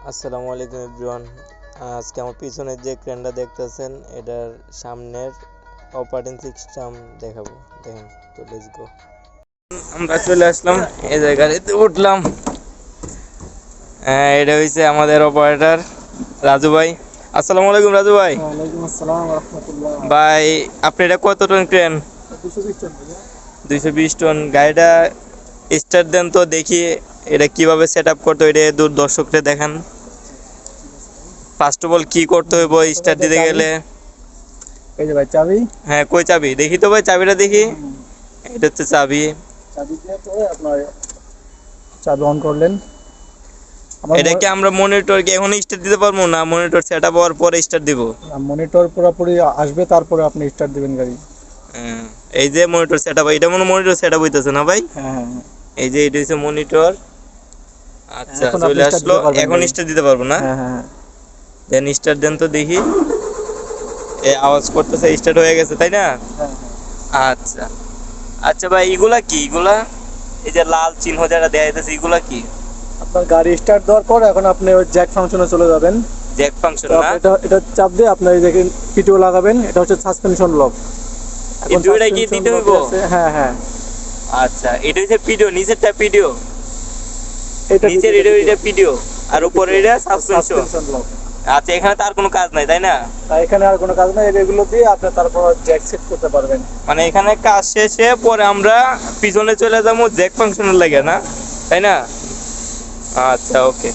আসসালামু আলাইকুম এভরিওয়ান। আজকে আমার পিছনের যে ক্রেনটা দেখতেছেন এটার সামনের অপারেটিং সিস্টেম দেখাবো। দেখেন, তো লেটস গো। আমরা চলে আসলাম, এই জায়গাতে উঠলাম। এটা হইছে আমাদের অপারেটর রাজু ভাই। আসসালামু আলাইকুম রাজু ভাই। ওয়ালাইকুম আসসালাম ওয়া রাহমাতুল্লাহ। ভাই আপনি এটা কত টন ক্রেন? 220 টাকা ভাইয়া। 220 টন। গাড়িটা স্টার্ট দেন তো দেখি এটা কিভাবে সেট আপ করতে হয়, এটা দূর দর্শকদের দেখান। ফার্স্ট অফ অল কি করতে হইব স্টার্ট দিতে গেলে? এই যে ভাই চাবি। হ্যাঁ, কই চাবি? দেখি তো ভাই, চাবিটা দেখি। এটা হচ্ছে চাবি। চাবি দিয়ে পরে আপনার চাবি অন করলেন। এটা কি আমরা মনিটর কি এখন স্টার্ট দিতে পারবো, না মনিটর সেট আপ হওয়ার পরে স্টার্ট দিব? মনিটর পুরোপুরি আসবে, তারপরে আপনি স্টার্ট দিবেন গাড়ি। হ্যাঁ, এই যে মনিটর সেট আপ, এটা মনে মনিটর সেট আপ হইতেছে না ভাই? হ্যাঁ হ্যাঁ হ্যাঁ। এই যে এটা হচ্ছে মনিটর। আচ্ছা, এখন চলে আপনি start আসলো। দিতে পারবেন এখন গাড়ি। স্টার্ট দিতে পারবো না? হ্যাঁ হ্যাঁ হ্যাঁ। দেন স্টার্ট দেন তো দেখি। এই আওয়াজ করতেছে, স্টার্ট হয়ে গেছে তাই না? হ্যাঁ আচ্ছা আচ্ছা ভাই, এগুলা কি? এগুলা এই যে লাল চিহ্ন যেটা দেয়া যাইতেছে, এগুলা কি? আপনার গাড়ি স্টার্ট দেওয়ার পর এখন আপনি ওই জ্যাক ফাংশনে চলে যাবেন। জ্যাক ফাংশন তো না? এটা এটা চাপ দিয়ে আপনি এই দেখেন পিটিও লাগাবেন। এটা হচ্ছে সাসপেনশন লক। এই দুইটা কি দিতে হইব? হ্যাঁ হ্যাঁ। আচ্ছা, এটা হচ্ছে পিডিও, নিচেরটা পিডিও, এটা নিচের এটা পিডিও, আর উপরে এটা সাসপেনশন। লক। আচ্ছা, এখানে তার কোনো কাজ নাই তাই না? এখানে আর কোনো কাজ নাই, এগুলো দিয়ে আপনি তারপর জ্যাক সেট করতে পারবেন। মানে এখানে কাজ শেষে পরে আমরা পিছনে চলে যাবো জ্যাক ফাংশনের লাগে না, তাই না? আচ্ছা, ওকে।